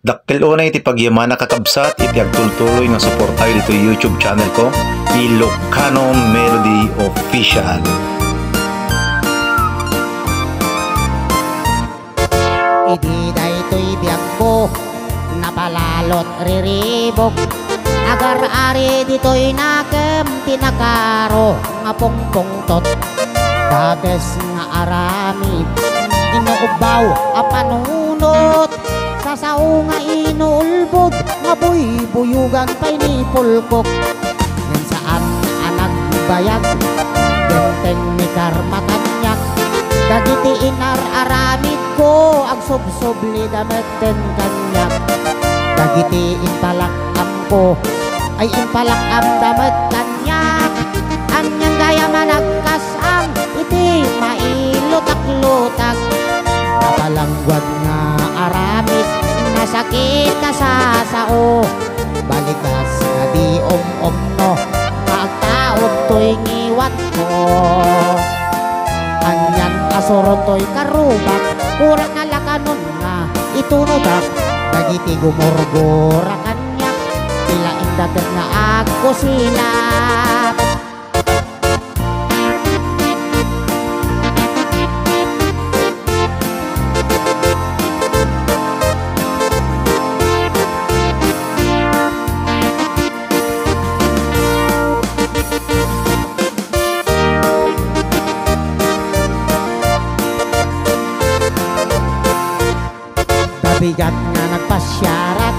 Dakkel unay iti pagyaman na kakabsat iti agtultuloy nga suportayo dito YouTube channel ko, Ilocano Melody Official. Idi daytoy biyag ko napalalot riribok, agar-ari dito'y nakem tinakaro nga pungpungtot, dages nga aramid inuubaw a panunot, sasaw nga inuulbod nga buy-buyugan pa'y ni pulkok, yan saan anagbayag benteng ni karmakanyak, dagiti inar aramid ko ang subsubli dameten kanyak, dagiti impalakam ko ay impalakam damet kanyak, anyang gaya managkasang iti mailutak-lutak, nakalangwad nga aramid nasakit na sasao, balikas nga di no magtaod to'y ngiwat ko, anyang asoron to'y karubak, kurang nalakanon nga itunodak, dagiti gumurgura kanyak, tila indagan nga ako silap. Bigat nga nagpasyarat,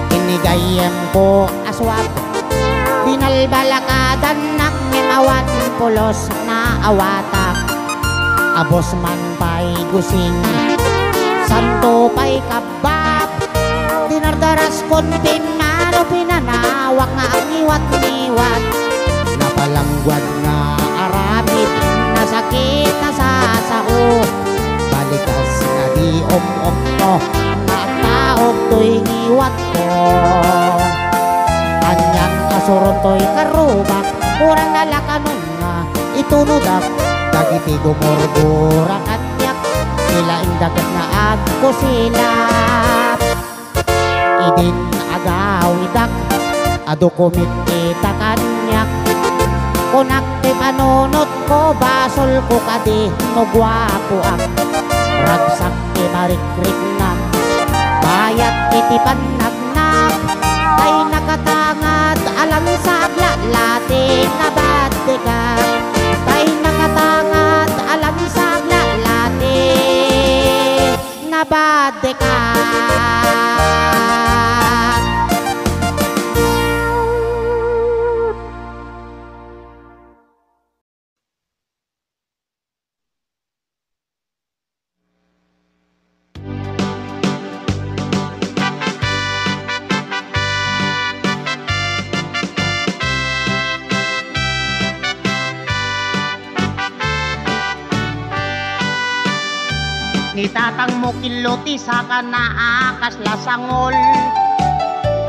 inigayem ko aswap, binalbalakadan nak ngimawan pulos na awatak, abos man pa'y gusing, santo pa'y kabab, dinardaras kontin nga no pinanawak nga ang niwat-niwat, napalangguad nga aramid, nasakit na sasao, balikas nga di no nataog to'y ngiwat ko, anyang asuron to'y karubak, kurang nalakanon nga itunodak, dagiti gumurgura kanyak, sila indagat nga agko silap, idin agawidak adukumit kita kanyak, kunak ti panunot ko basol ko kadi no gwapo ak, ragsak ti marikrik na bayat iti panagnak, ay nakatangad alam sa aglalati na batikan, ay nakatangad alam sa aglalati na batikan. Itatang mo kiloti sa kana akas lasangol,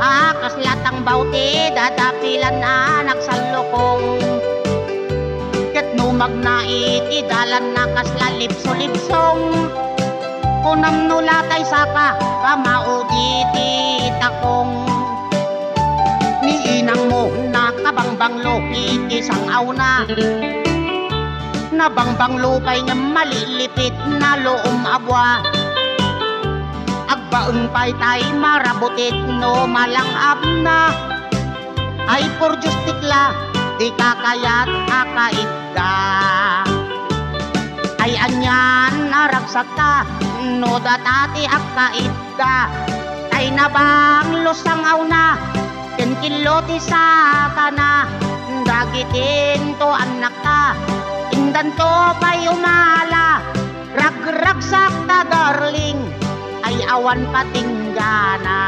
akas latang bauti dadapilan anak sa lokong, ket numag na iti dalan nakas lalipso-lipsong, kunam nulatay saka kamaudi di takong, ni inang mo nakabangbanglo iti sangaw na, nabangbang lupay nga malilipit na loom abwa, agbaon pa'y tay marabutit no malangab na, ay por justikla di kakayat akaidda, ay anyan naragsak ka no datati akaidda, ay nabang losangaw na kenkiloti sa kana, dagitin to anak ka, indan to pa'y umala, ragragsak ta darling, ay awan patinggana.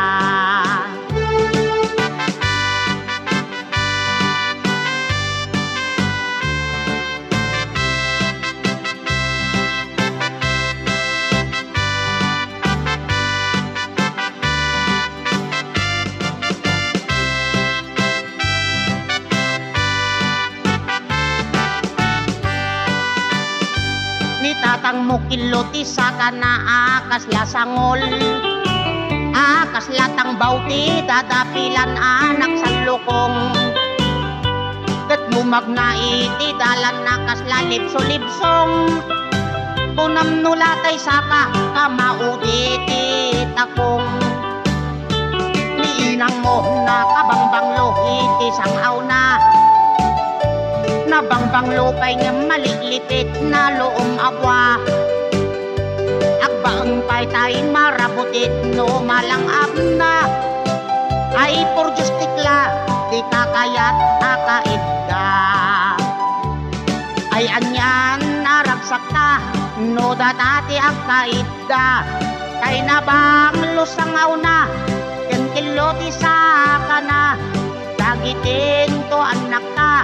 Tatang mo kiloti sa kana akas lasangol, Kaslatang bawti dadapilan anak sa lukong. Kat mumagnaiti dalan na kaslalipso-lipsong. Punam nulatay saka kamauditi takong. Niinang mo na kabangbanglo iti sangaw na. Nabangbanglo pa'y nga maliglipit na loong abwa. Agbaang pa'y tayo marabutit no malangap na. Ay por Diyos tikla di kakayat akait ka. Ay anyan naragsak ta no datati akait da. Kay nabang lusangaw na kentiloti sa kana. Dagitin to anak ta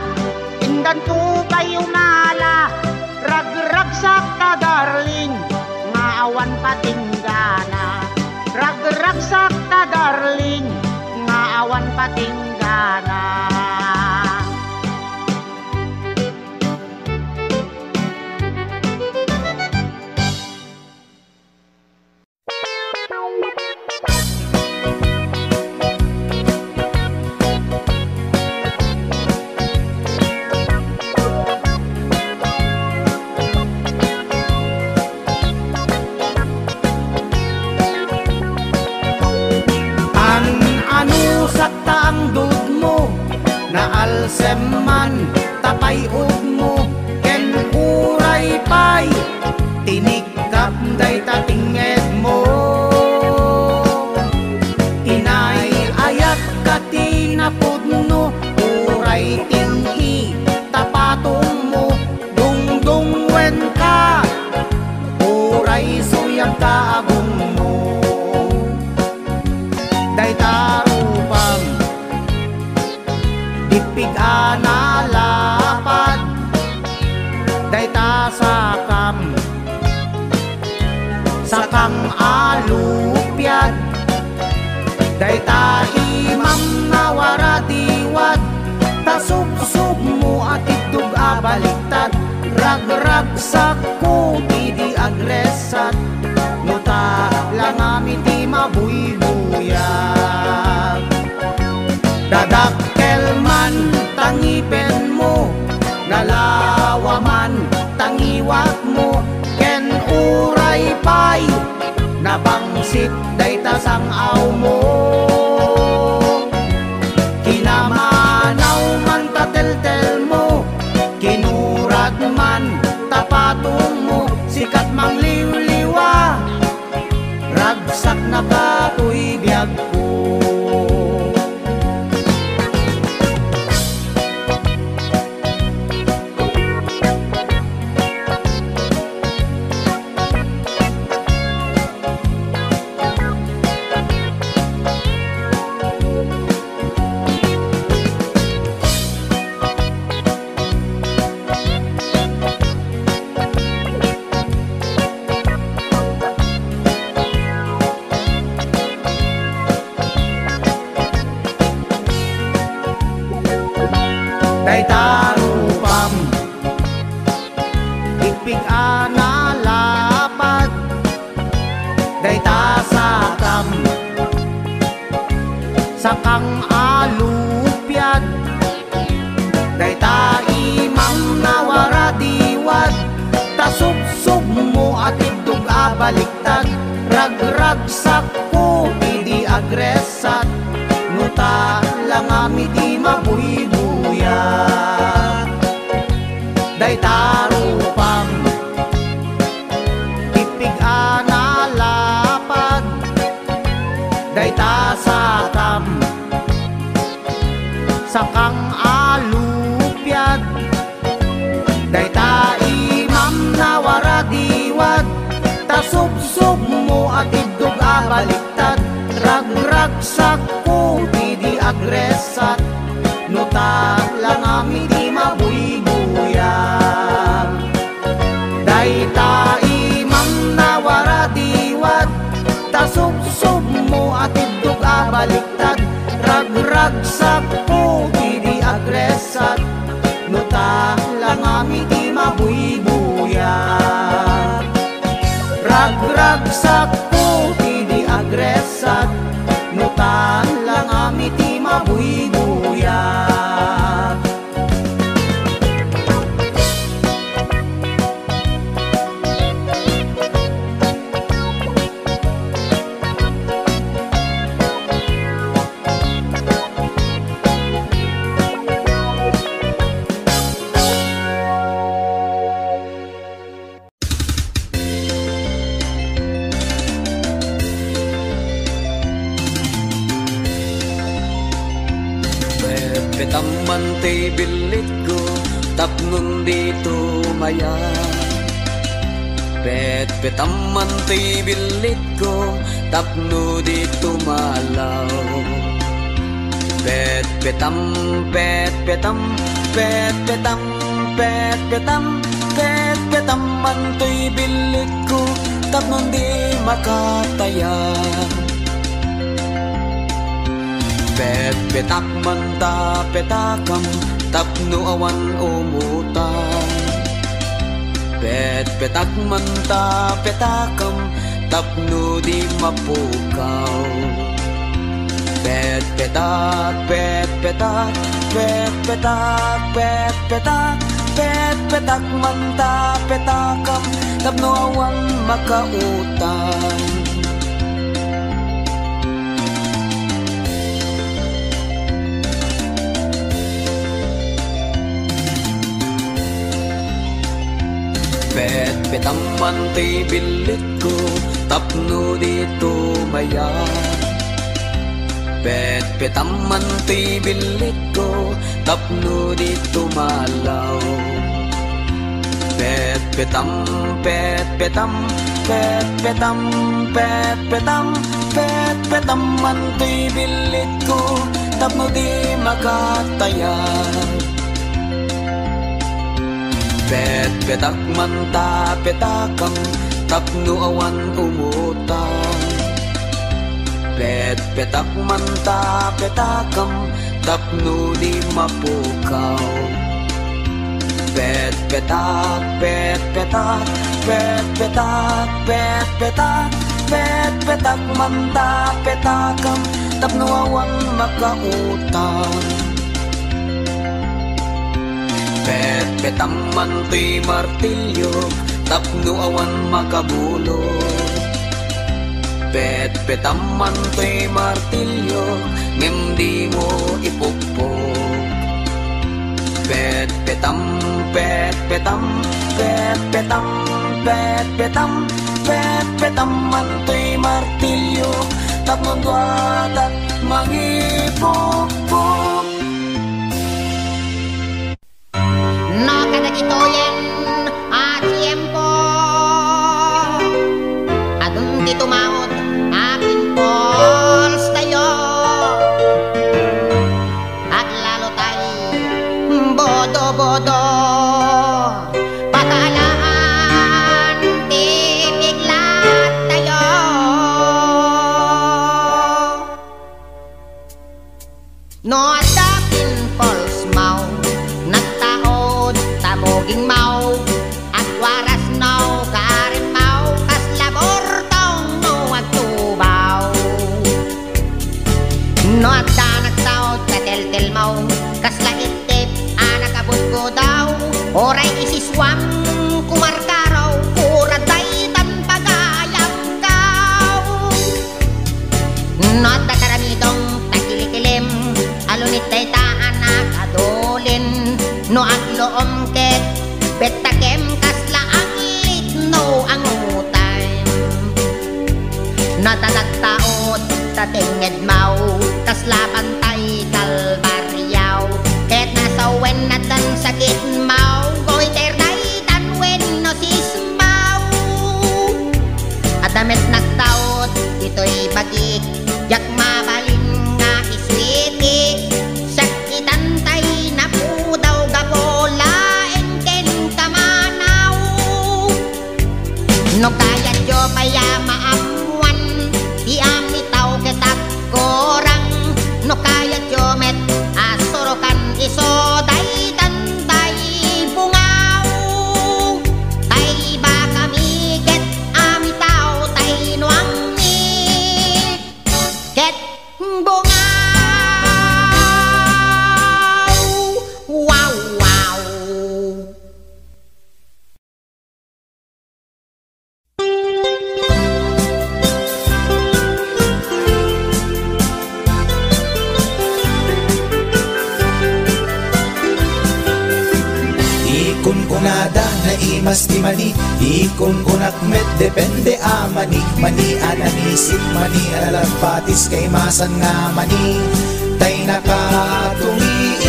indan to kayo mala. Ragragsak ta darling awan patinggana. Ragragsak ta darling nga awan patinggana. Alseman tapay mo ken uray pay tinikap day tatinged mo. Inay ayak katinapod no uray tingi tapatong mo. Dungdung wen ka uray suyang kaagong mo. Day tarupang dipig analapad day ta sakang alupyad day ta imam nawaradiwad ta subsub mo at itug abaliktad. Ragragsak ko di agresat no ta lang amin di mabuybuyan. Dadakkel man tangipen mo, nalawaman tangiwat mo, ken uray pay nabangsit day tasangaw mo. Kinamanaw man tateltel mo, kinurad man tapatong mo, sikat mang liwliwa, ragsak na katoy biyag ko. Day tarupam dipig analapad day tasakam sakang alupyad day ta imam nawaradiwad ta subsub mo at itug abaliktad. Ragragsak ko di agresat no ta lang ami di mabuybuyan. Day tarupam dipig analapad day tasakam sakang alupyad day ta imam nawaradiwad ta subsub mo at idug abaliktad. Ragragsak ko di agresat no ta lang ami di mabuybuyan. Day ta imam nawaradiwad ta subsub mo at idug abaliktad. Ragragsak ko di agresat no ta lang ami di mabuybuyan. Ragragsak ko di agresat man tay bilit ko, tapnon dito maya. Petam man tay bilit ko, tapno dito malaw. Petam man tay bilit ko, tapnon di makataya. Petak man ta petakam, tapno awan umutang. Petak man ta petakam, tapno di mapukaw. Petak man ta petakam, tapno awan makautang. Petam man tay bilit ko, tapno dito maya. Petam man tay bilit ko, tapno dito malaw. Petam man tay bilit ko, tapno di makataya. Petak man ta petakam, tapno awan umutang. Petak man ta petakam, tapno di mapukaw. Petak man ta petakam, tapno awan makautang. Petam man tay martilyo, tapno awan makabulo. Petam man tay martilyo, ngem di mo ipupok. Petam man tay martilyo, tapno duwatat mangipupok. No kadagitoyen a tiempo, adun di tumawad aking pols tayo. At lalo tayo bodo-bodo, patalaan di biglat tayo. No adapin pols mau, moging mau, at waras no karin mau, kas labor tong no agtubaw. No at danak tao, katel-tel mau, kas laitip, anak abot ko daw, oray isiswam, kumarkaraw, uraday tan pagayang kaw. No at dakaramidong takilikilim, alunit day taan nakadolin, no agloom ket betakem kasla anglit no ang utay. Natalagtaot tatinged mau, kasla pantay kalbaryaw. Ket nasawen natan sakit mau, goy terday tanwen no sismaw. Atamet nagtaot ito'y bagik, jak mabalin nga iswiti. Sakitan tay na pudaw gabola, no kaya jo paya maamuan, di amitaw ketak korang. No kaya jo met asorokan iso day tanday bungaw. Tay ba kami ket amitaw tay nuang ni ket bungaw. Wow wow. Nada na imas di mani, ikon kunak met depende a mani. Mani ananisip, mani alalampatis kay masan nga mani. Tay nakatungiin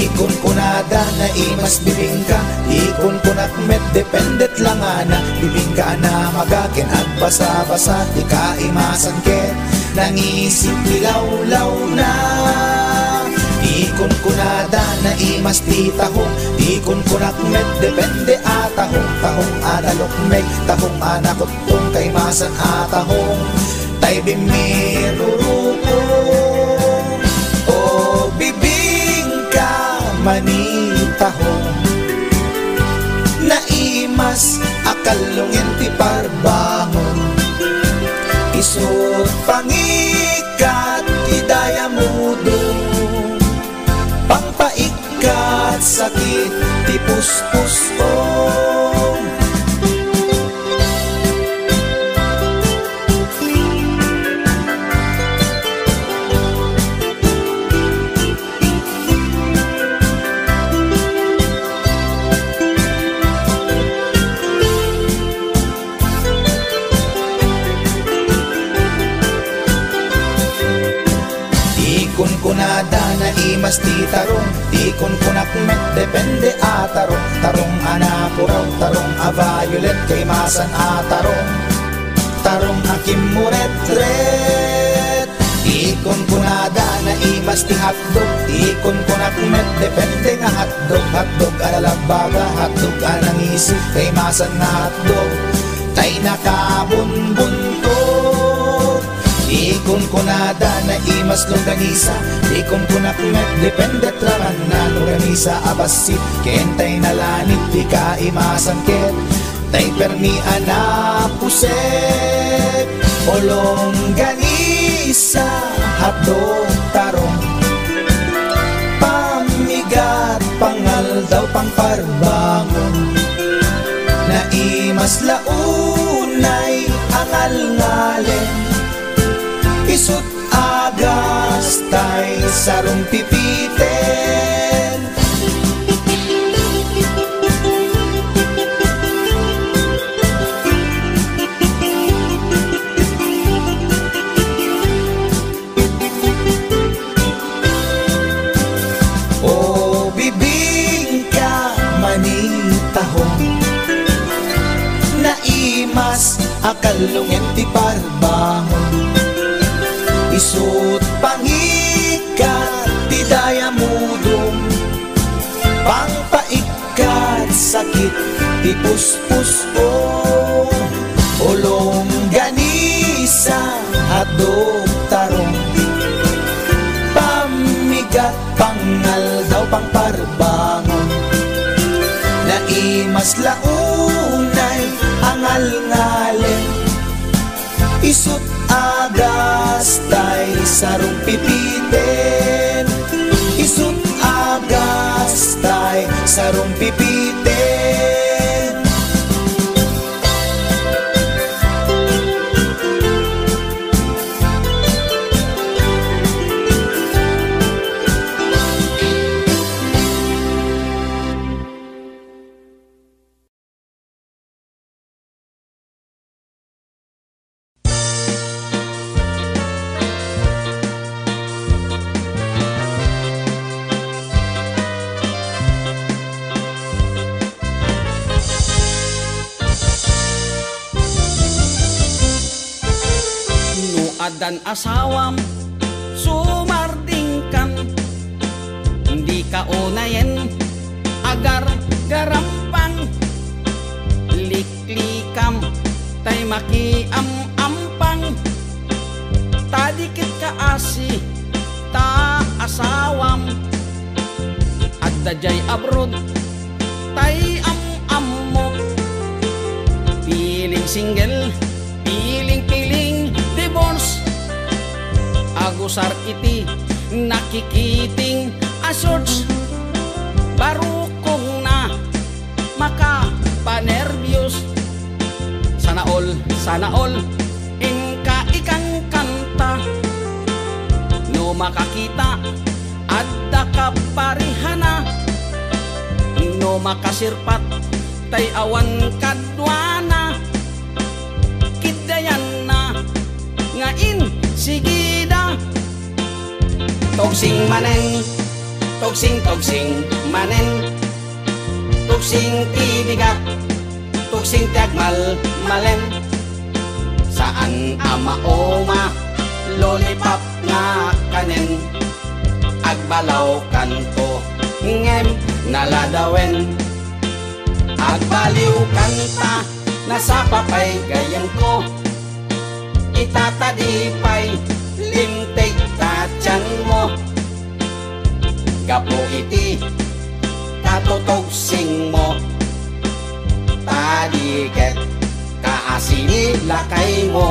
Ikon kunada na imas bibingka, ikon kunak met dependet lang ana. Bibingka na magaken at basa-basa, di ka imasan ken nangisip dilawlaw na. Ikon kunada na imas ti tahong, ikon kunak met depende atahong. Tahong analok meg, tahong anakotong kay masan atahong. Tay bimirurupong, o bibingka manitahong. Naimas akalungin ti parbangon, isut pangikat idaya mudong. Pangpaikat sakit ti puspusong. Ikon kunada na imas ti tarong, ikon kunak met depende atarong. Tarong anakuraw, tarong a violet kay masan atarong. Tarong akim muretret. Ikon kunada na imas ti hotdog, ikon kunak met depende nga hotdog. Hotdog alalabaga, hotdog anangisip kay masan nga hotdog. Tay nakabunbuntot. Ikon kunada na imas longganisa, ikon kunak met depende traman na longganisa abasit. Kentay nalanit di ka imasan ket, tay permi anapuset. O longganisa hotdog tarong, pamigat pangal daw pangparbangon. Naimas launay angal-ngalen, isut agas tay sarong pipiten. O bibingka manitahong, naimas akalungin ti parbangon. Isut pangikat ti daya mudong, pangpaikat sakit ti puspusong. O longganisa hotdog tarong, pamigat pangal daw pangparbangon. Naimas launay angal-ngalen, isut agas tay sarong pipiten. Isut agas tay sarong pipiten. Adan asawam sumardingkan, hindi ka unayen agar garampang. Liklikam tay makiam-ampang, tadikit ka asi ta asawam. Adda jay abroad tay am-ammo, piling single piling-piling divorce. Agusar iti nakikiting asorts, barukong na makapanervyos. Sana all ingka ikang kanta, no makakita adda kaparihana. No makasirpat tay awan kadwana, kidayan na ngain sigida. Togsing maneng tugsing manen, tugsing tibigat, tugsing tiagmal malen. Saan amaoma lollipop nga kanen, agbalaw kanto ngem naladawen. Agbaliw kanta nasa papay gayang ko, itatadipay limtig tatyan mo. Gapo iti katutugsing mo, tadiket kaasini lakay mo.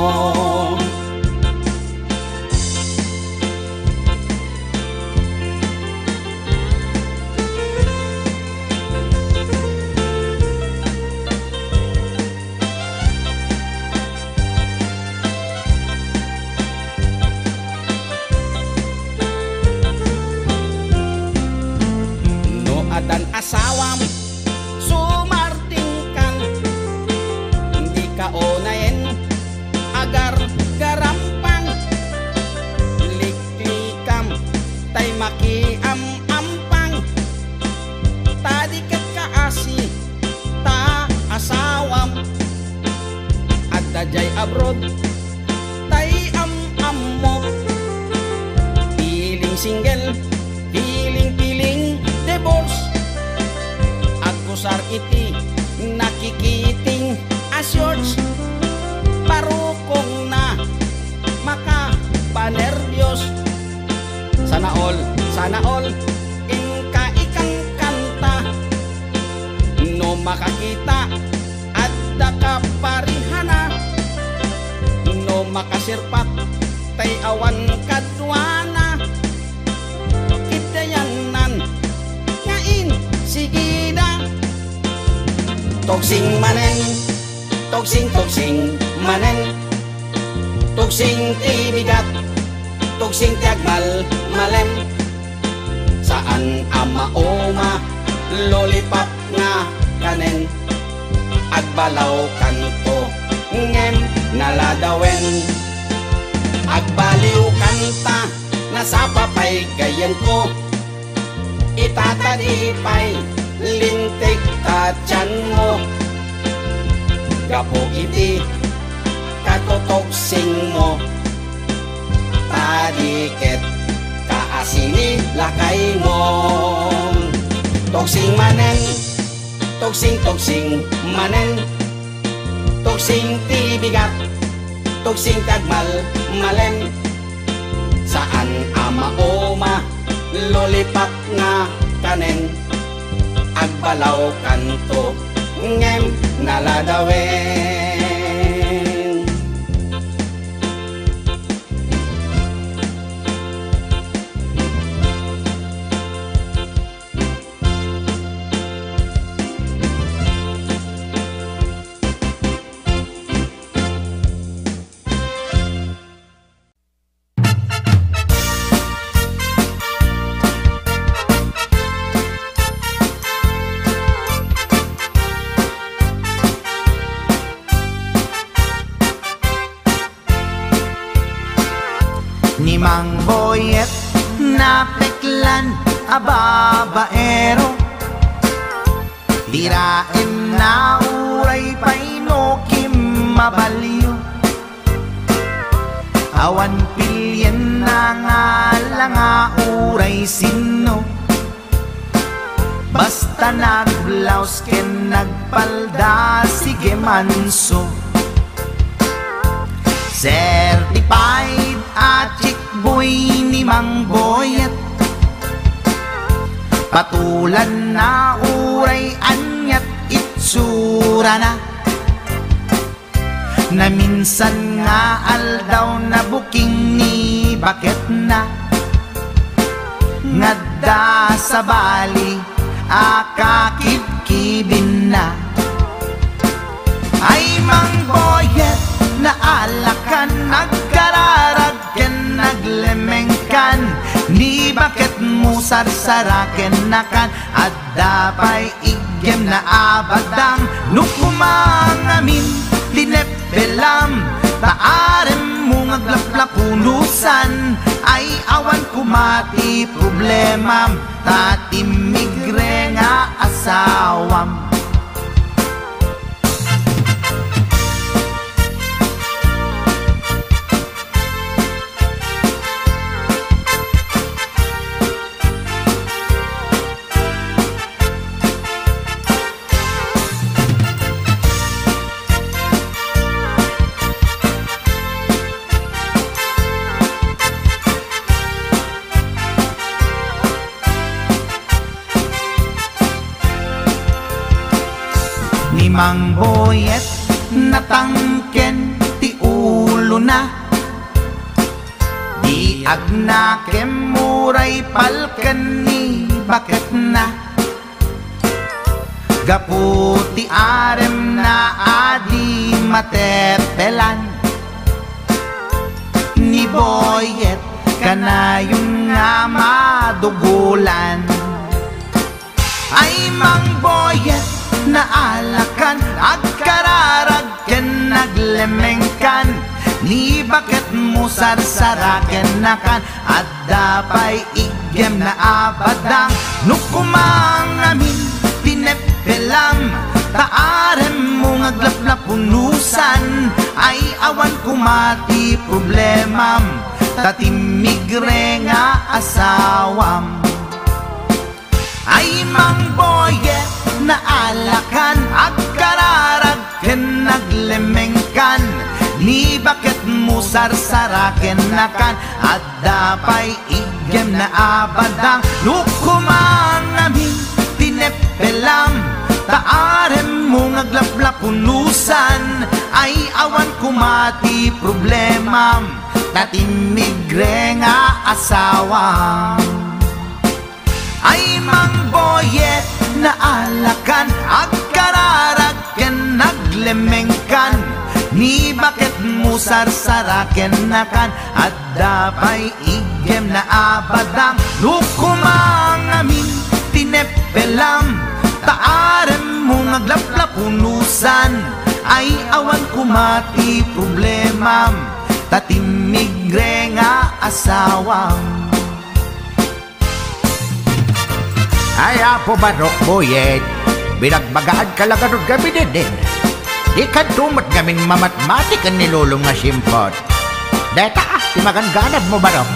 Dan asawam sumarting kan, hindi ka onayen agar garampang, liklikam tay makiam-ampang, tadiket kaasi ta asawam, at dajay abroad tay am-ammo, piling single piling divorce. Kusar iti nakikiting asyorts, parukong na makapanervyos. Sana all inka ikang kanta, no makakita at dakaparihana, no makasirpak tay awan kadwana, kitayanan ngain sige na. Tugsing manen, tugsing manen, tugsing tibigat, tugsing tiagmal malem. Saan amaoma lollipop nga kanen, agbalaw kanto ngem naladawen. Agbaliw kanta nasa papay gayan ko, itatadipay lintik tatyan mo. Gapo iti katutugsing mo, tadiket kaasini lakay mo. Tugsing manen, tugsing manen, tugsing tibigat, tugsing tagmal malen. Saan amaoma lollipop nga kanen, agbalaw kanto ngem naladawen. Ni Mang Boyet na peklan ababaero, tirain na uray painokim mabaliw, awan pilyen na nga langa uray sino, basta nagblaus ken nagpalda sige manso. Certified a chick boy ni Mang Boyet, patulan na uray anyat itsura na, na minsan nga aldaw na buking ni bakit na, ngadda sa bali akakibkibin na. Ay Mang Boyet na alakan, nagkararag ken naglemengkan, ni bakit mo sarsaraken nakan, at dapay igem na abadang, nukumangamin linepelam, taarem mo mga aglaplapunusan ay awan kumati problema tati migre nga asawam. Mang boyet natangken ti ulo na di agnakem muray palken ni bakit na gaputi arem na adi matepelan ni boyet kanayong nga madugulan ay mang boyet naalakan agkararag ken naglemengkan ni bakit mo sarsaraken nakan at dapay igem na abadang nukumang amin pinepelam taarem mo ngaglaplapunusan ay awan kumati problemam tatimigre nga asawam ay mang boyet naalakan agkararag ken naglemengkan ni bakit mo sarsaraken nakan at dapay igem na abadang lukumang amin tinepelam taarem mo ngaglaplapunusan ay awan kumati problemam tatimigre nga asawam ay mang boyet naalakan agkararag ken naglemengkan ni bakit mo sarsaraken nakan at dapay igem na abadang lukumang amin tinepelam taarem mo ngaglaplapunusan ay awan kumati problemam tatimigre nga asawam. Ay apo barok boyet, binagbagaan ka lang anong gabi din. Di ka tumat gaming mamatmatik ang nilulong nga simpot. Deta, timaganganad mo barok.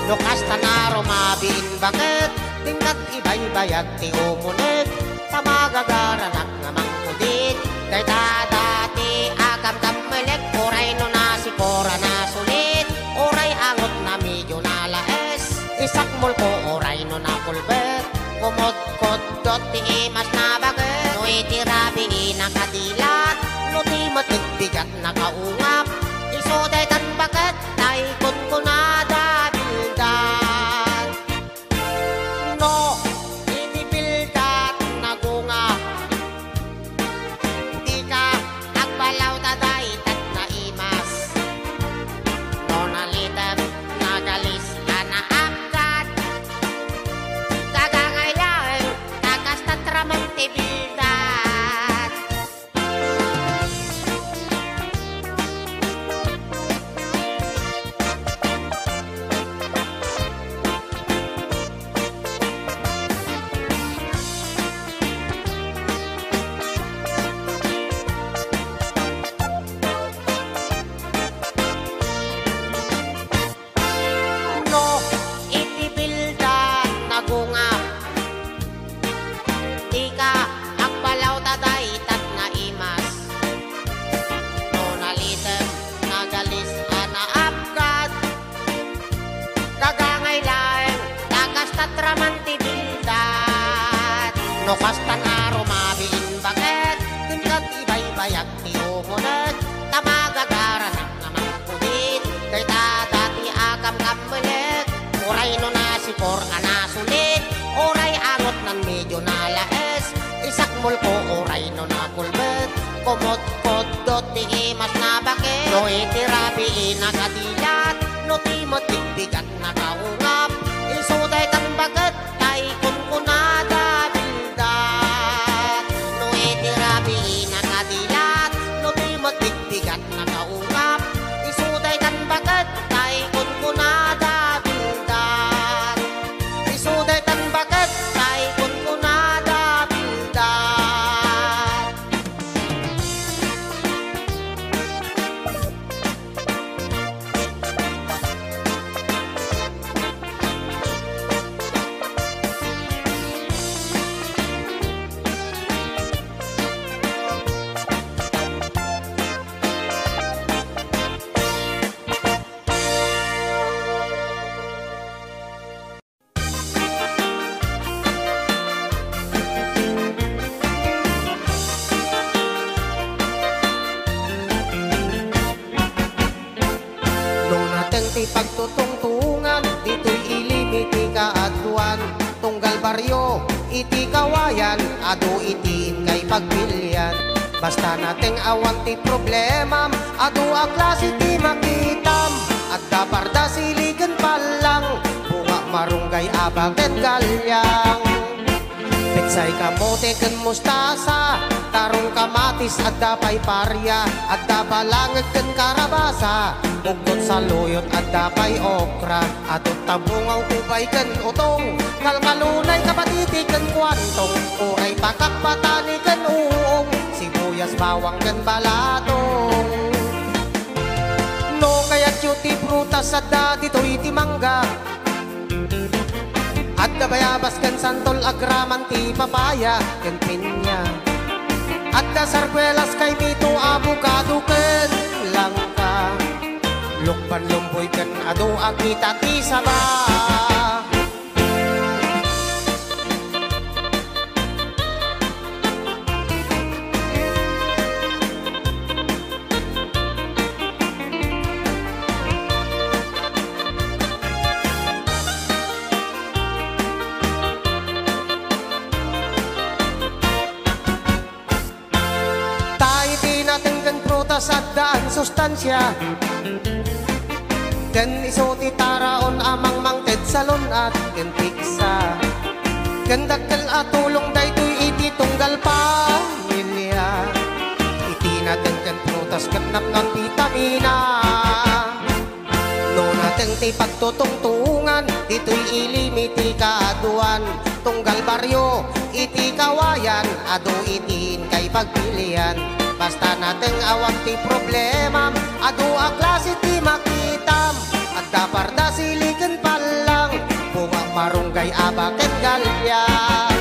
Lukas tanaro mabin bakit tingkat ibay-bayag ti umunit tamagagaranak nga mangkudit kay dati agam kamelek oray no na si pora na sulit oray angot na medyo nalaes isak mulko oray no na pulbet kumot-kodot ti imas na bakit no itirabi nakadilat no ti matagbigat na kaungap isoday tan bakit tay kunkunada no, inibildat na gunga di ka agbalaw taday tat na imas no nalitem nagalis na agad kagangaylaeng kagastatramang tibildat no kastan aro mabiin bakit tingkat ibay-bayag ti umunit tamagagaranak nga mangkudit kay dati agam kamelet oray no na mulko oray no na pulbet komot-kot dot ti imas na bakit no itirabi nakadilat no timot tigbigat na kaungap isuday kan bagat tay kunkunada bildat no itirabi nakadilat no timot tigbigat na kaungap isuday kan bagat tay kunkunada bildat isuday kan bagat tay kunkunada bildat. Pagtutungtungan, ito'y ilimiti kaadtuan tunggal baryo, iti kawayan ado itiin kay pagpilyan basta nating awan ti problema ado a klase ti makitam at daparda siligan palang bunga marunggay abagen galyang Petsay kamote ken mustasa tarong kamatis at dapay parya at dabalangag ken karabasa bukod sa luyot at dapay okra atot tabungaw kubay ken utong kalkalunay kapatiti ken kwantong uray pakak patani ken uong sibuyas bawang ken balatong no kaya cuti prutas at dati to iti mangga at dabayabas ken santol agraman ti papaya ken pinya at da sarkwelas kay mito abukado ken langka lukban lumboy ken ado agita ti saba sa daan sustansya ken isuti taraon amang mangted salon at ken piksa ken dakkel atulong daytoy iti tunggal pamilya iti naten ken prutas ken napnon vitamina no naten ti pagtutungtungan ito'y ilimiti kaaduan tunggal baryo iti kawayan ado itiin kay pagpilian basta nating awang ti problema adu a klase ti makitam at daparda siliken palang bunga marunggay abaken galyang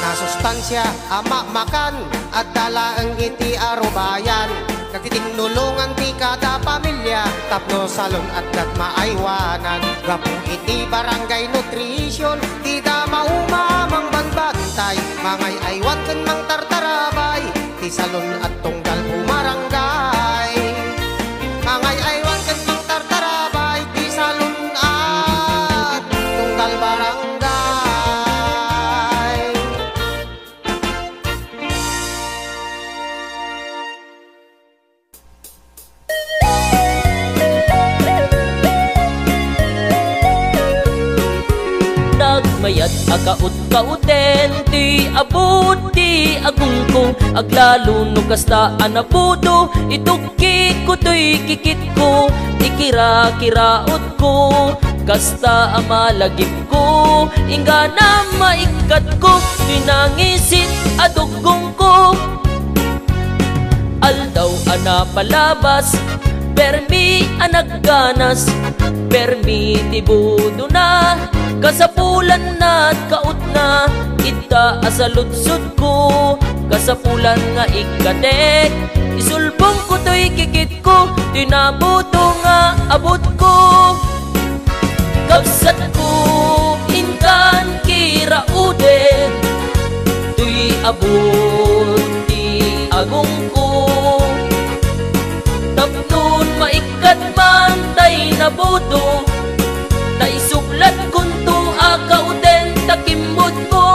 nasustansya ama makan at dalaang iti arubayan nagtitinulungan ti kada pamilya tapno salon at kat maaywanan gapong iti barangay nutrition ti da maumamang banbantay mangay aywan ken mang tartarabay ti salon at tunggal pumarangay mangay aywan ken mang tartarabay ti salon at tunggal barangay Nagmayat akaut-kauten ti abot ti agungkong aglalo no kasta anapudo itukki ko to'y kikit ko ikira-kiraot ko kasta amalagip ko inga na maikat ko tinangisit adugong ko aldaw anapalabas permi anagganas permi tibudo na kasapulan na at kaut na ita asaludsud ko kasapulan nga ikatek isulbong ko to'y kikit ko tinabuto nga abot ko kapsat ko inkan kiraudet to'y abot ti agong ko tapnon maikat man tay nabuto na isuklat kunto akauden takimod mo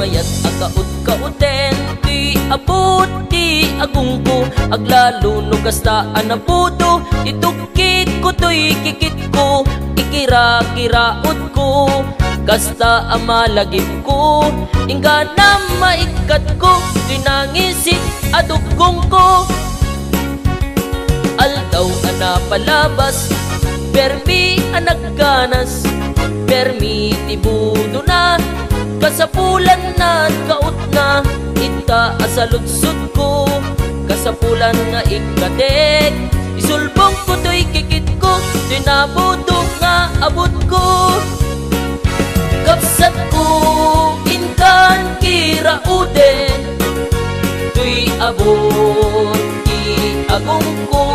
mayat akaut kauten ti abot ti agung ko aglalo no kastaan na puto itukit ko to'y kikit ko ikira-kiraot ko kasta amalagip ko ingga na maikat ko dinangisit adugong ko aldaw ana palabas permi anak ganas permi tibudo na kasapulan na kaut na ita asalutsud ko kasapulan nga ikatek isulbong ko to'y kikit ko dinabudo nga abot ko kapsat ko inkan kirauden to'y abot ki agong ko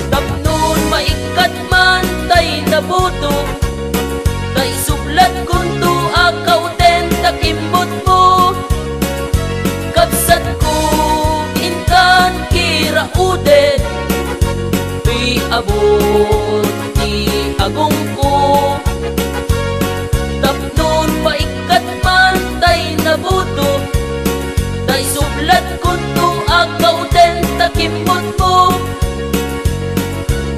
tapnon maikat man tay nabuto tay sublat kunto akauten takimbot mo kapsat ko inkan kirauden to'y abot ki agong ko tapnon maikat man tay nabuto tay sublat kunto akauten takimbot mo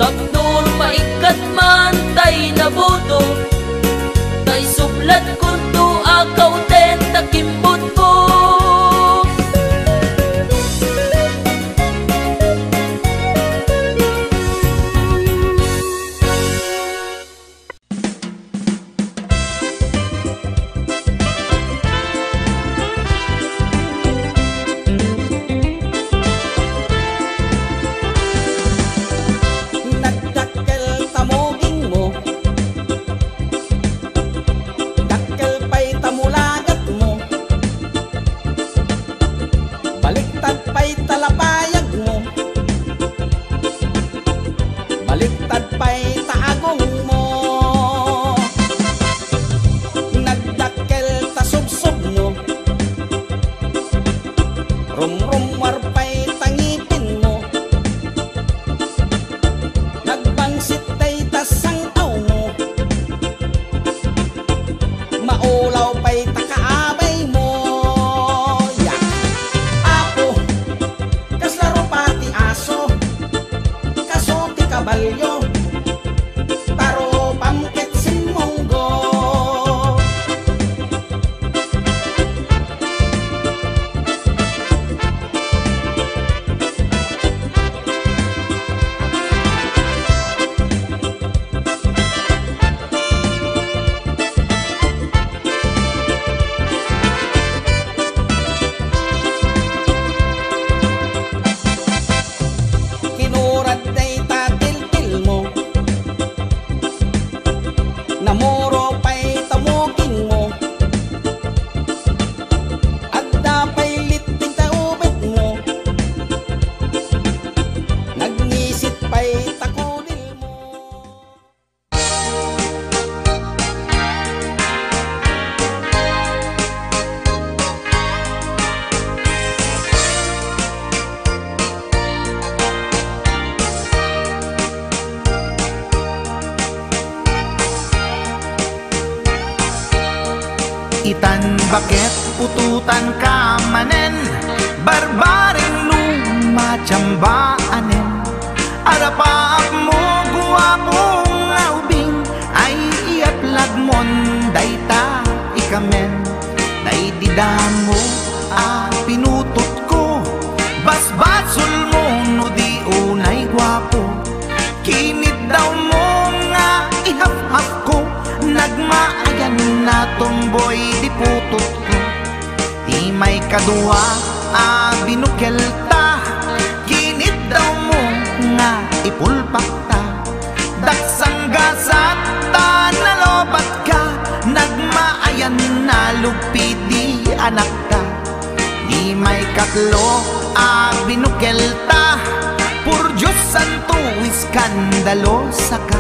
tapnon maikat man tay nabuto tay sublat kunto akauten takimbot mo Itan bakit pututan ka manen barbaring lumachambaanen arapaap mo guwapong aubing ay iatlag mon dayta ikamen day didamo pinutot ko basbasul mo no di unay guwapo kinit daw mo nga ihaf-haf ko nagmaayan na tomboy di putot ko di may kadua binukel ta kinit daw mo nga ipulpak ta daksang gasat ta nalobat ka nagmaayan na lupit di anak ta di may katlo binukel ta purjus santo iskandalo saka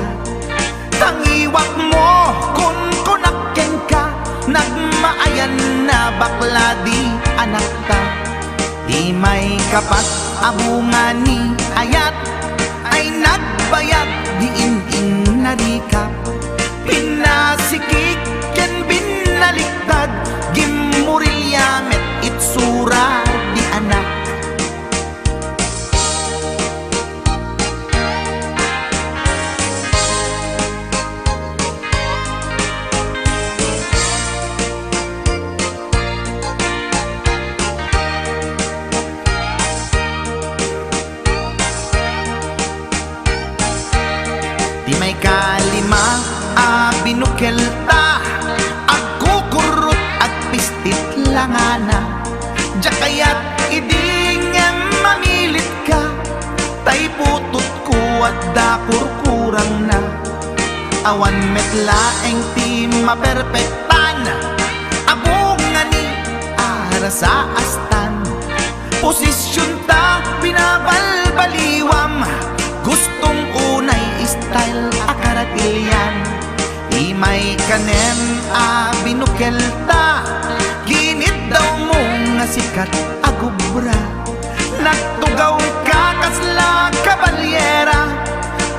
tangiwak mo kun kunakken ka nagmaayan na bakla di anak ta di may kapat abungani ayat ay nagbayag di in narikap pinasikik ken binaliktad langana. Diya kaya't idingem mamilit ka, tay putot ko at dakurkurang na. Awan metlaeng ti maperpektan, abong nga ni ara sa astan. Posisyon ta binabalbaliwam, gustong unay style akaratilyan. Imay kanem a binukelta, ginit daw mo nga sikat agubra. Nagtugaw ka kasla kabalyera,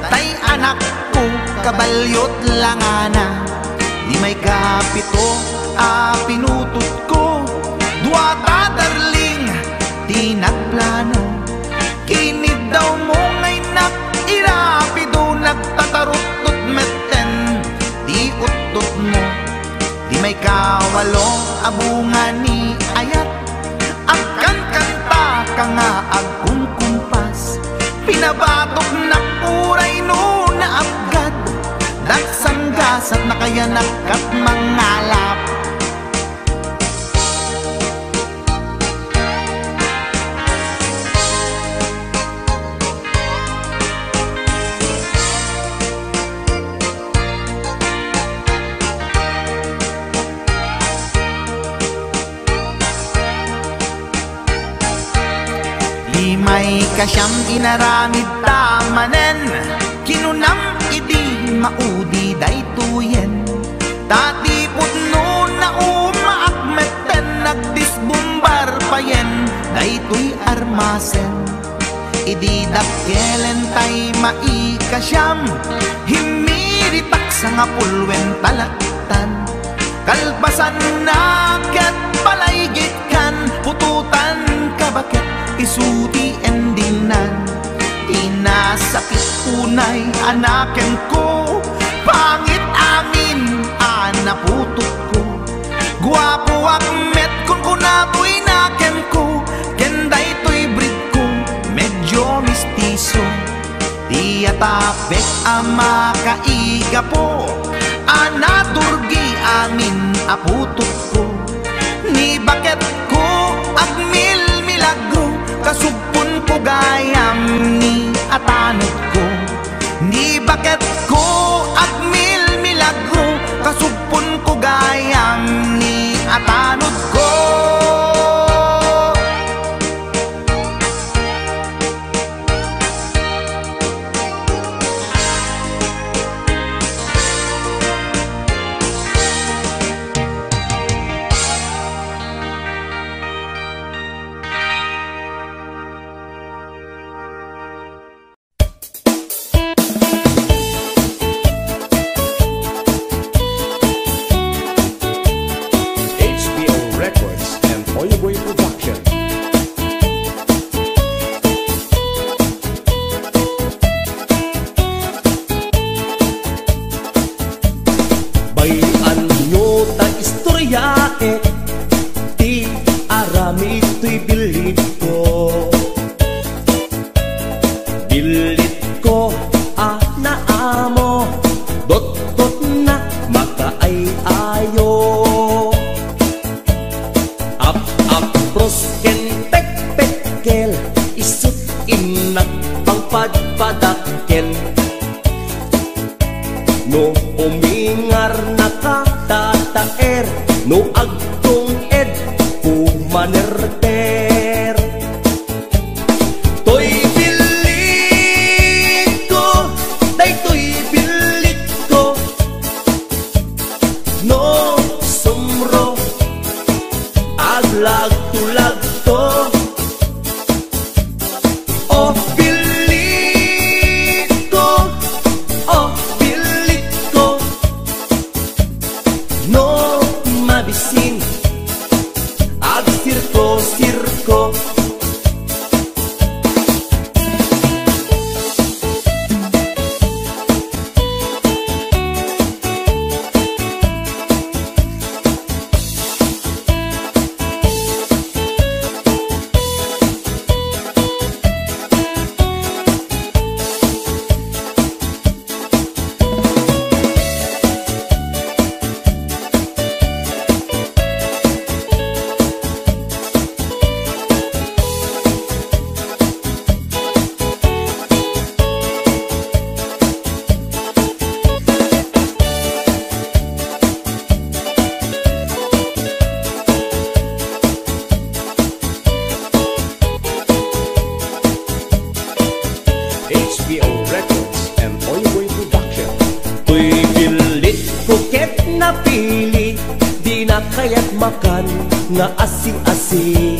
tay anak ko kabalyot langana. Di may kapito a pinutot ko, duwata darling di nagplano. Kinid daw mo ngay irapido, nagtatarot-tot meten di utot mo. Di may kawalo abungan ni ayat, agkan kanta ka nga agkumkumpas. Pinabatok na puray no na abgad, dagsanggas at nakayanak at mangalap. May kasyam inaramid tamanen, kinunam idi maudi daytoyen. Tati putno na umaakmeten, nagdisbumbar payen daytoy armasen. Idi dakelen tay maikasyam, himiritak sa nga pulwen talaktan. Kalbasan na ket palaygit kan, pututan kabaket isuti endingnan. Inasakit unay anaken ko, pangit amin anaputok ko. Guwapo akmet kung kunapoy naken ko, kenday to'y breed ko medyo mistiso. Di atapek ama kaiga po, anaturgi amin aputok ko. Ni baket ko agmil milagro, kasugpon ko gayam ni atanot ko. Ni baket ko agmil milagro, kasugpon ko gayam ni atanot ko. kaya't makan nga asing-asing.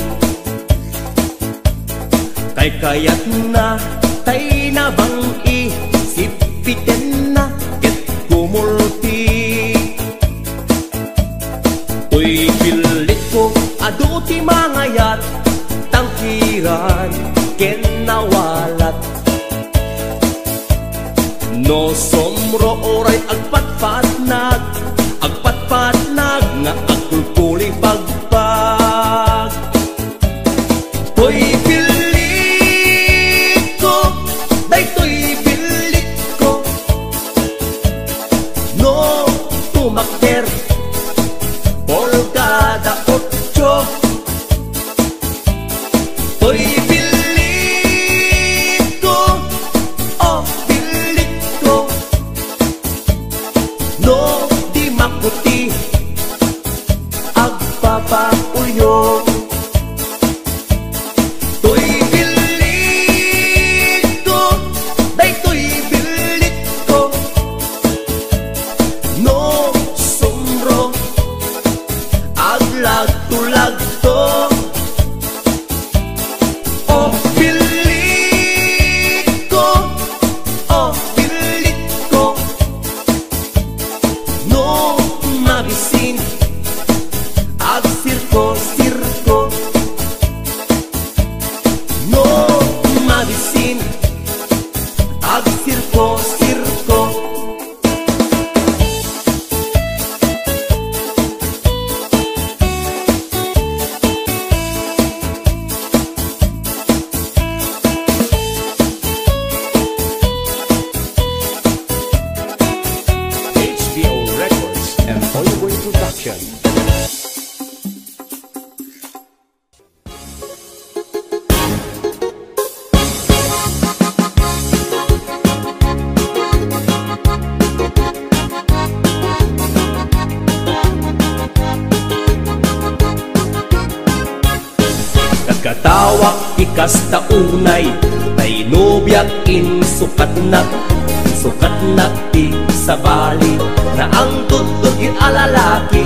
Kay kaya't na tay na bang isipitin na ket kumulti. Uy pilit ko adu ti mangayat tangkiran ken nawalat. No somro oray agpatpatnag nga agpulpuli pagpag. Uy pilit ko daytoy pilit ko no tumakder polkada 8. Uy pilit ko, oh pilit ko no di makuti agpapauyo. To'y pilit ko daytoy pilit ko no sumro aglag-tulagto. Oh pilit ko, oh pilit ko no mabisin ag sirko-sirko. No mabisin ag sirko-sirko. HBO Records and Hollywood Production. Nagkatawak ikas taunay tay nobyak insukat na ti sa bali na ang tutod alalaki.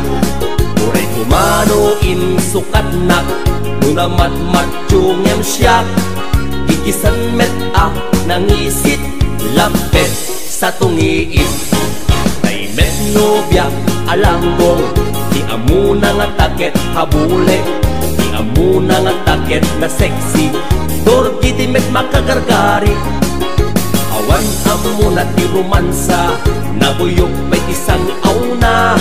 Uray kumano insukat na nuna matmatsyungem siya ikisan met nangisit lapet sa tungiit. Tay met nobyak alanggong di amuna nga taket habule. Amuna nga taket na sexy Dorgi di met makagargari. Awan amuna ti romansa nabuyok may isang auna.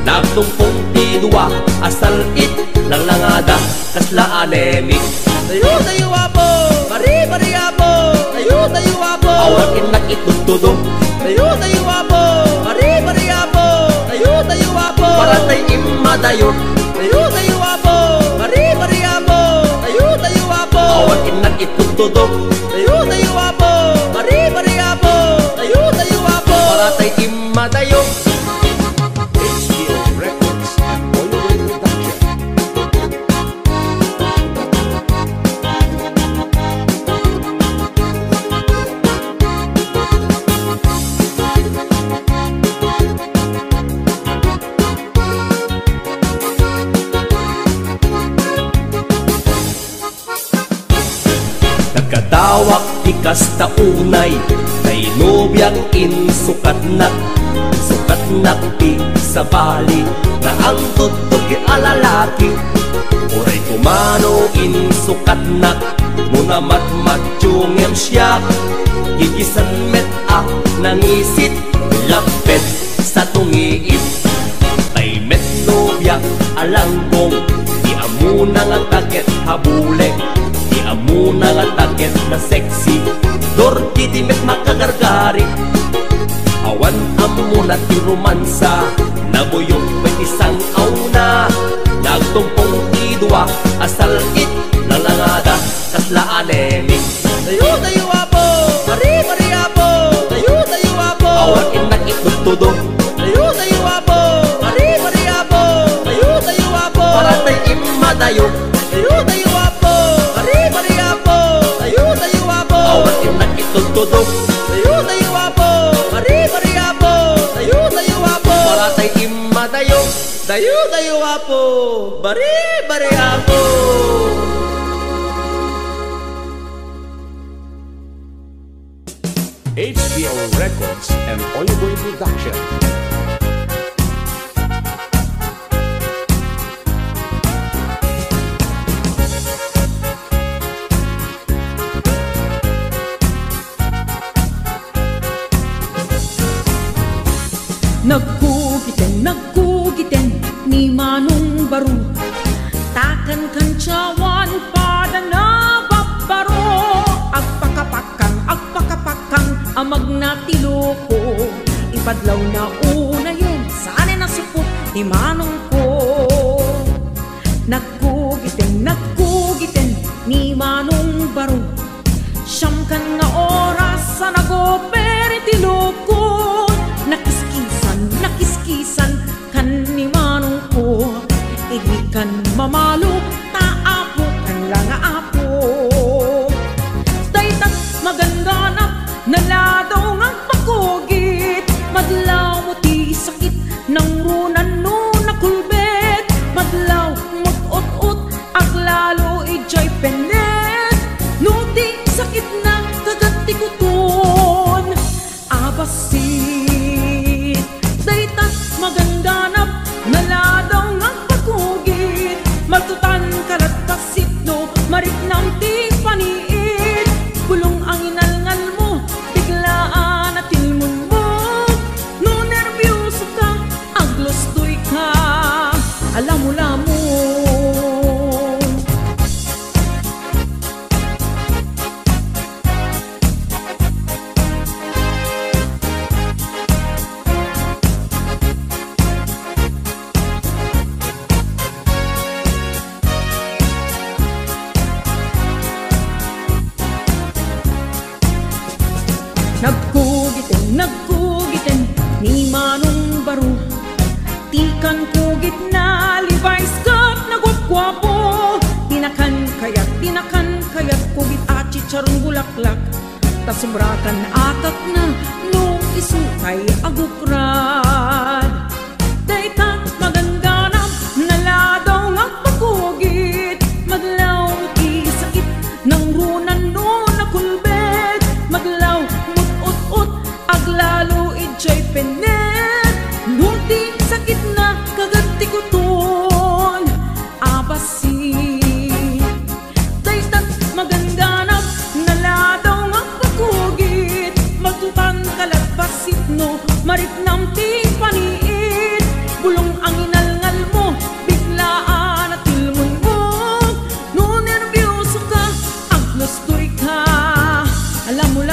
Nagtumpong ti dua asal it lang langada kasla anemic. Tayo tayo apo Mari mari apo Tayo tayo apo awan inak itutudo. Tayo tayo apo Mari mari apo Tayo tayo apo para tay imadayo. Tayo tayo apo Mari mari apo Tayo tayo apo awan inak itutudo. Tayo tayo apo Mari mari apo Tayo tayo apo para tay imadayo. HBO Records and Hollywood Production. Nagkatawak ikas taunay kay nobyak insukat na ti sa bali na ang tutog alalaki. Oray kumano insukat na muna matmatsyungem siya gigisan met nangisit lapet sa tungiit. Ay met nobyak alanggong di amuna nga taket habule. Di amuna nga taket na sexy Dorgi di met makagargari. Awan amuna ti romansa nabuyok may isang auna. Nagtumpong idwa asal it lalangada kasla anemic. Tayo tayo apo Mari mari apo Tayo tayo apo awan inak itutudo. Tayo tayo apo Mari mari apo Tayo tayo apo para tay imadayo. Tayo tayo apo Mari mari apo Tayo tayo apo awan inak itutudo. Tayo tayo apo Mari mari apo Tayo tayo apo para tay imadayo. Dayo, dayo apo. Bari, bari apo. HBO Records and Oliboy Production. Nagkugiten ni Manong Baro, takan kancawan pada na babaro. Agpakapakan amag na tiloko, ipadlaw na unayin saan na supot ni Manong ko. Nagkugiten ni Manong Baro, siyam kan nga oras sa nagoperi tiloko. Nakiskisan kan ni Manong ko, igikan mamalo taapo kan lang apo. Daytat maganganap naladaw ng pagkugit, madlaw mo ti sakit ng runan no nakulbet. Madlaw mag-ut-ut ak lalo ijay penet, no ti sakit na kagatikuton abasit. Daytat maganganap naladaw ng pagkugit, matutan kalat pasit no marit ng ti paniit. Pulong ang inalngal mo, biglaan at tilmon mo, no nervyoso ka, aglostoy ka, alam mo. Nagkugiten ni Manong Baro, tikan kugit na Levi's cup na gwapo. Tinakan kayat kugit at chicharong bulaklak, tasumrakan atat na nung isukay agukrad. Daytat maganganap naladaw nga pagkugit, madlaw ti sakit ng runan no nakulbet. Madlaw aglalo ijay penet, nuti sakit na kagatikuton abasit. Daytat maganganap naladaw nga pagkugit, magtutan kalat basit no marit nam ti paniit. Bulong ang inalngal mo, biglaan at tilmon mo, no nervyoso ka, aglostoy ka, alam mo.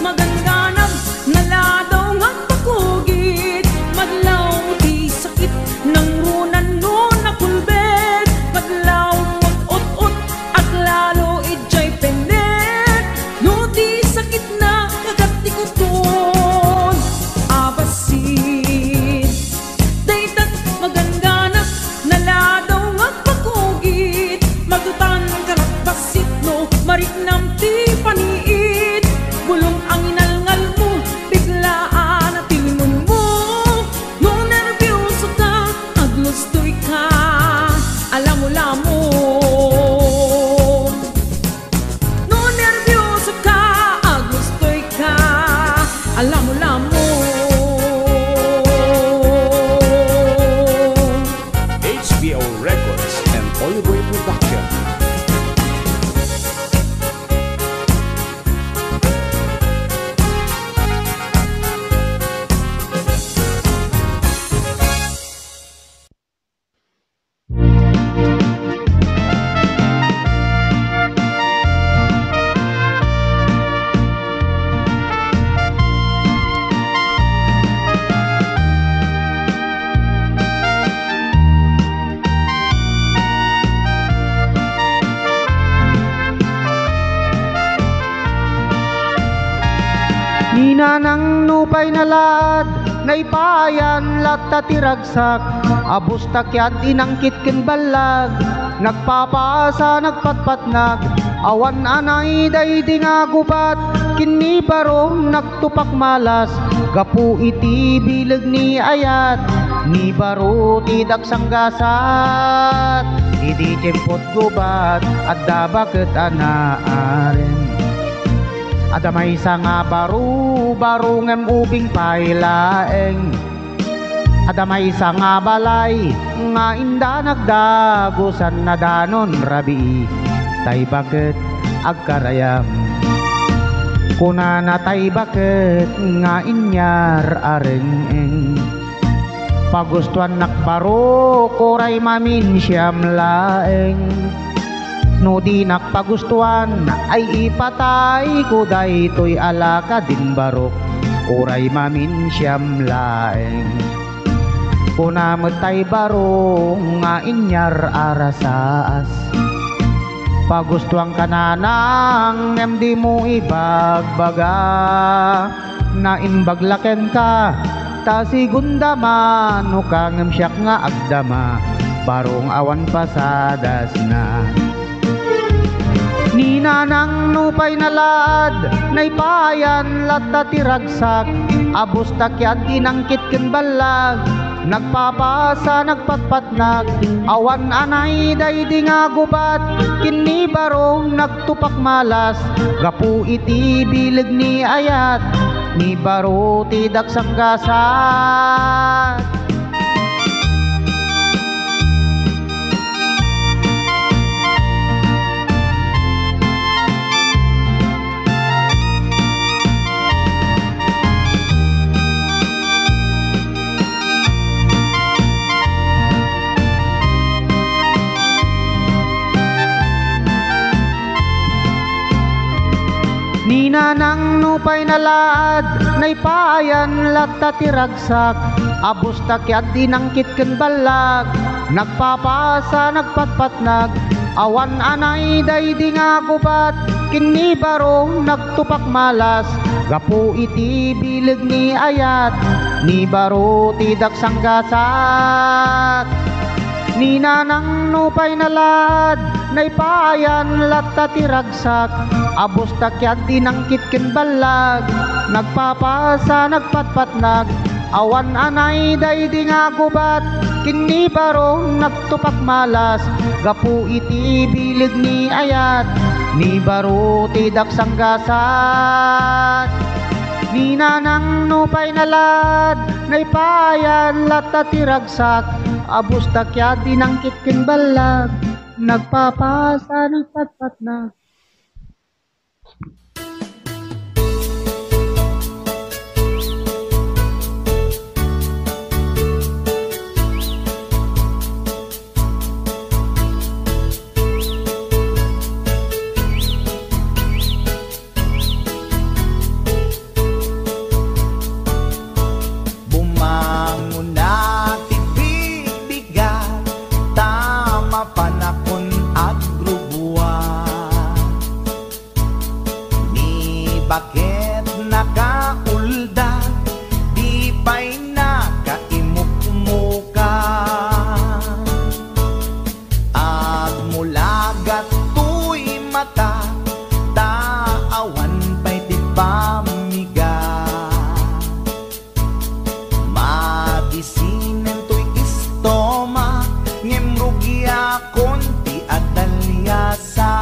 Maganganap naladaw nga pagkugit, madlaw ti sakit ng runan no nakulbet. Madlaw mag-ut-ut at lalo ijay penet, no ti sakit na kagatikuton abasit. Daytat maganganap naladaw nga pagkugit, matutan kalat basit no marit nam ti paniit. Bulong ang inalngal mo, biglaan at tilmon mo, no nervyoso ka, aglostoy ka, alam mo. No nervyoso ka, aglostoy ka, alam mo. HBO Records and Oliboy Production. Ninanang nupay nalad, naipayan latta tiragsak, abus takyat inangkit ken balag, nagpapasa nagpatpatnag, Awan anay daydi nga gubat, kini baro nagtupak malas, gapu iti bileg ni ayat, ni baro tidak sanggasat, idi cempot gubat, adda bakit anaaren. Ada may nga baro, baro ngem ubing pailaeng. Ada may nga balay, nga inda nagdagusan na danon rabi, tay bakit agkarayam. Kuna na tay bakit nga inyar areng. Pagustuhan nakbaro, koray mamin siyam laeng. No di nakpagustuhan, ay ipatay ko daytoy alaka din barok, koray mamin siyam laeng. Kuna matay baro nga inyar arasaas, pagustuang kananang nem di mo ibagbaga, na imbaglaken ka ta sigundama, no kangem siyak nga agdama, barong awan pasadas na. Ninanang nupay nalad, naipayan lata tiragsak, abos takyat inangkit ken balag, nagpapasa nagpatpatnag, awan anay daydi nga gubat, kini baro nagtupak malas, gapu iti bileg ni ayat, ni baro tidak sanggasat. Ninanang nupay nalad, naipayan lata tiragsak, abos takyat dinangkit ken balag, nagpapasa nagpatpatnag, awan anay daydi nga gubat, kini baro nagtupak malas, gapu iti bileg ni ayat, ni baro tidak sanggasat. Ninanang nupay nalad, naipayan lata tiragsak, abos takyat dinangkit ken balag, nagpapasa nagpatpatnag, awan anay daydi nga gubat, kini baro nagtupak malas, gapu iti bileg ni ayat, ni baro tidak sanggasat. Ninanang nupay nalad, naipayan lata tiragsak, abos takyat dinangkit ken balag, nagpapasa nagpatpatnag. Bakit nakaulda, di pa'y nakaimukmuka, at mula gato'y mata, taawan pa'y di pamiga. Mabisinen to'y istoma, ngemrugi akon ti adalyasa.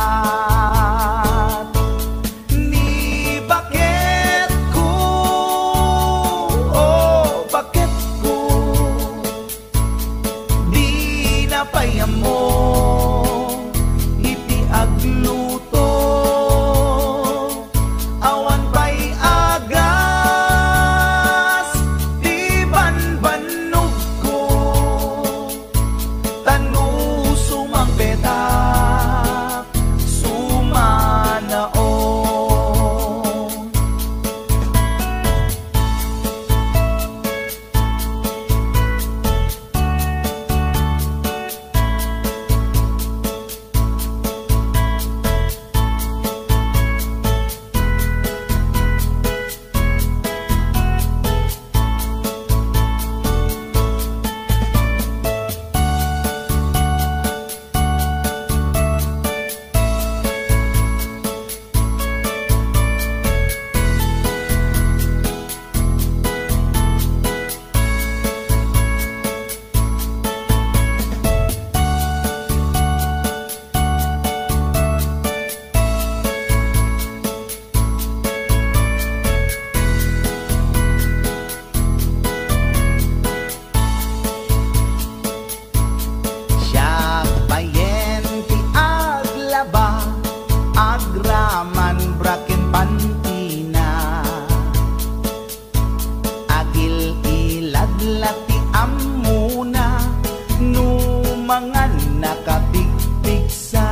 mga nakabigpigsa.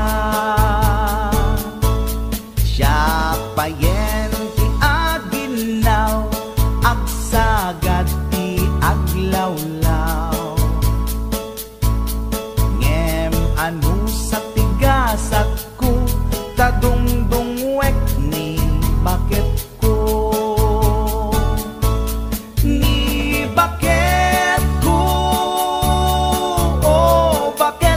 Siya payen ti aginaw, agsagad ti aglawlaw. Ngem anu sa tigasat ko, tadungdungwek ni bakit ko. Ni bakit ko, oh bakit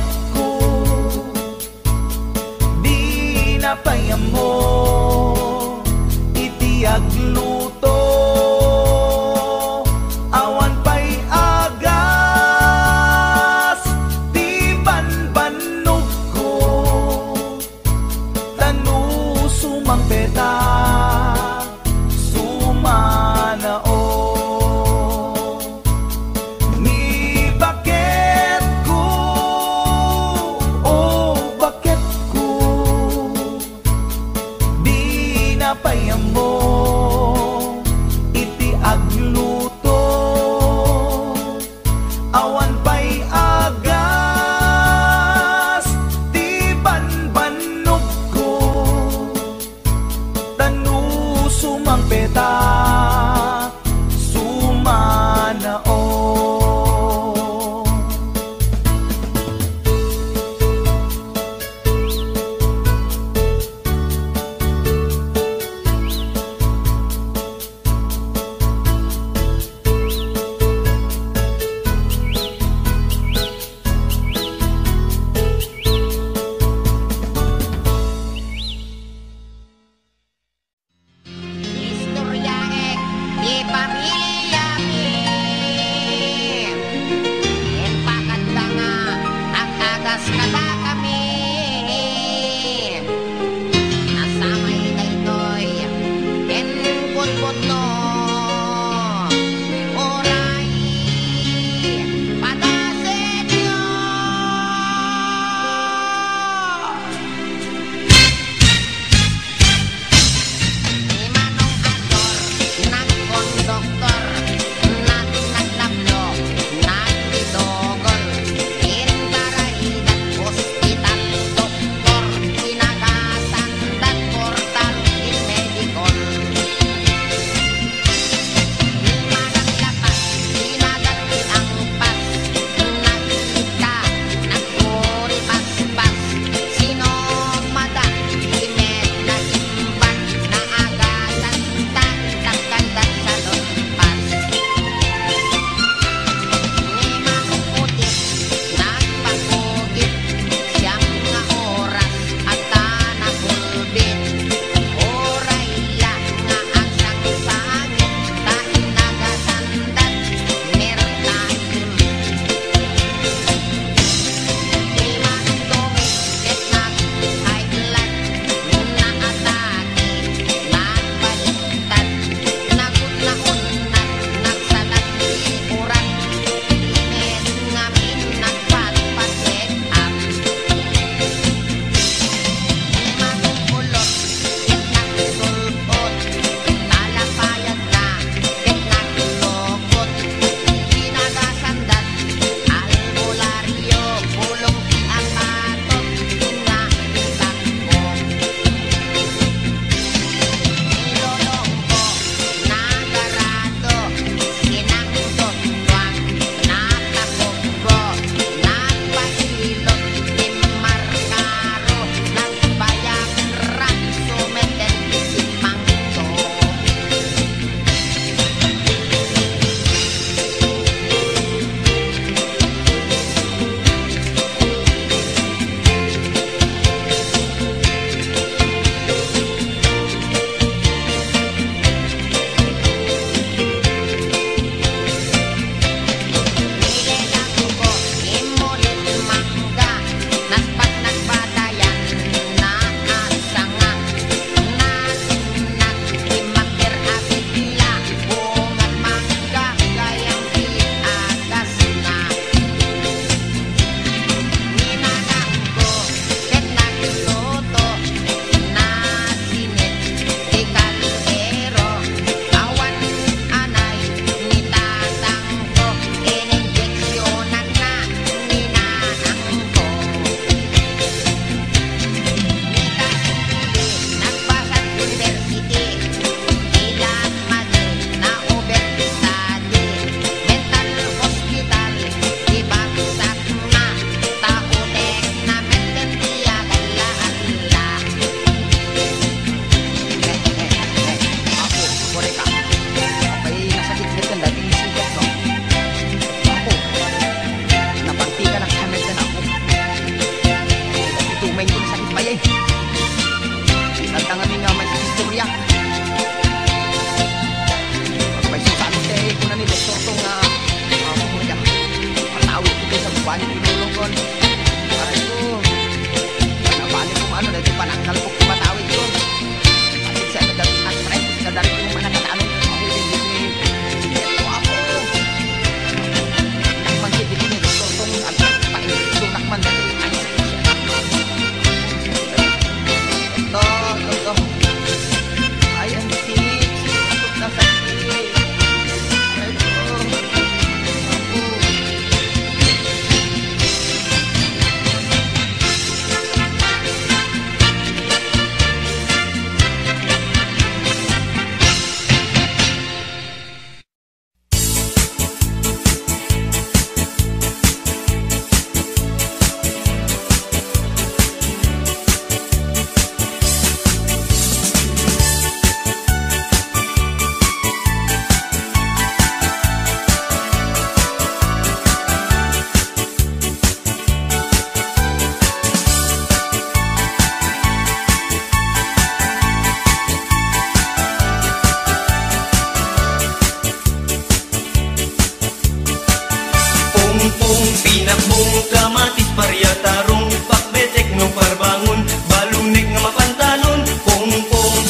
balik pinulungon. Para ito, balik kung ano, dahil panangkal ko kumatawid ko. Kasi sa nagdari at friend, nagdari ko yung manakataanong ako din ni ito ako. Nakman si Dini, totong pakinig, nakman dahil ay ito. Ay, ang sik, ikot na sa sik. Pinakbong kamatis parya tarong pakbetek no parbangon balunek nga mapantalon pong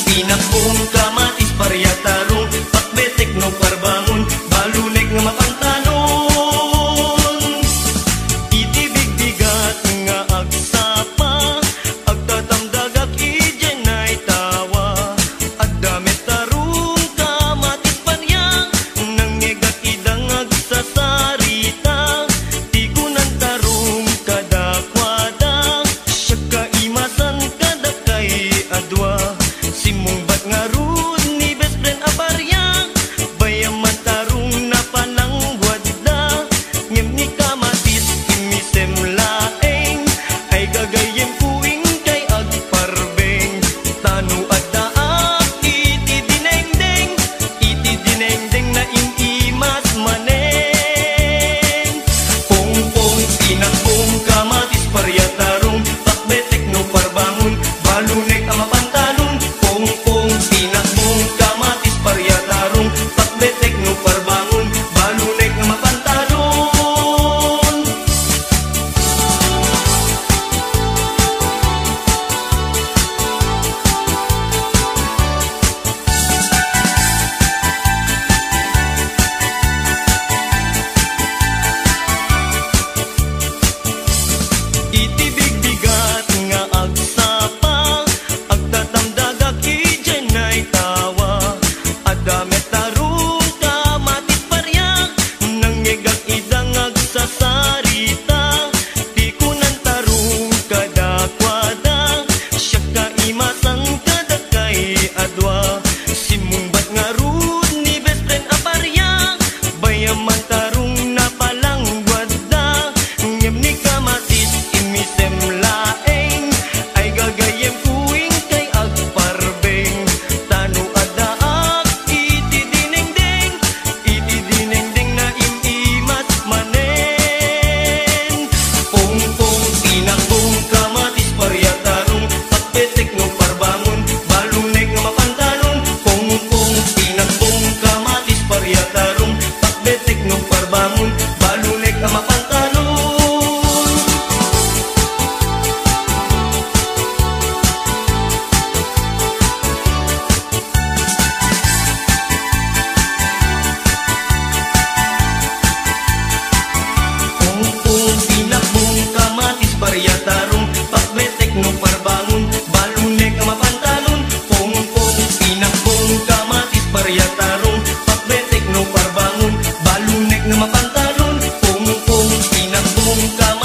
pinakbong kamatis parya tarong pakbetek no parbangon balunek nga mapantalon itibig bigat nga agsapa agtatamdagak ijenay tawa agdamit tarong kamatis parya nangyegak idang agsasarita simungbat nga rud ni best friend aparya bayaman tarong napanangwad da ngem ni kamatis imisem laeng ay gagayem puing kay agparbeng tanu addaak iti dinengdeng na imimas maneng pong pinakbong kamatis parya tarong pakbetek no parbangon balunek ang mapantalon pong pinakbong kamatis parya tarong pakbetek no parbangon balunek ang mapantalon itibig bigat nga agsapa agtatamdagak ijenay tawa adamet tarong kamatis parya nangyegak idang agsasarita di kunan tarong kadakwada siya kaimasang kadakay adwa simungbat nga rud ni best friend aparya bayaman tarong napalangwad da ngem ni kamatis imisem laeng ay gagayem puing kay agparbeng tanu adaak iti dinengdeng na imimas manen pong pinakbong kamatis parya tarong pakbetek no parbangon balunek nga mapantalon pong pinakbong kamatis parya tarong pakbetek no parbangon balunek nga mapantalon pinakbong kamatis parya tarong pakbetek no parbangon balunek ang mapantalon pong pinakbong kamatis parya tarong pakbetek no parbangon balunek na mapantalon pong pinakbong kamatis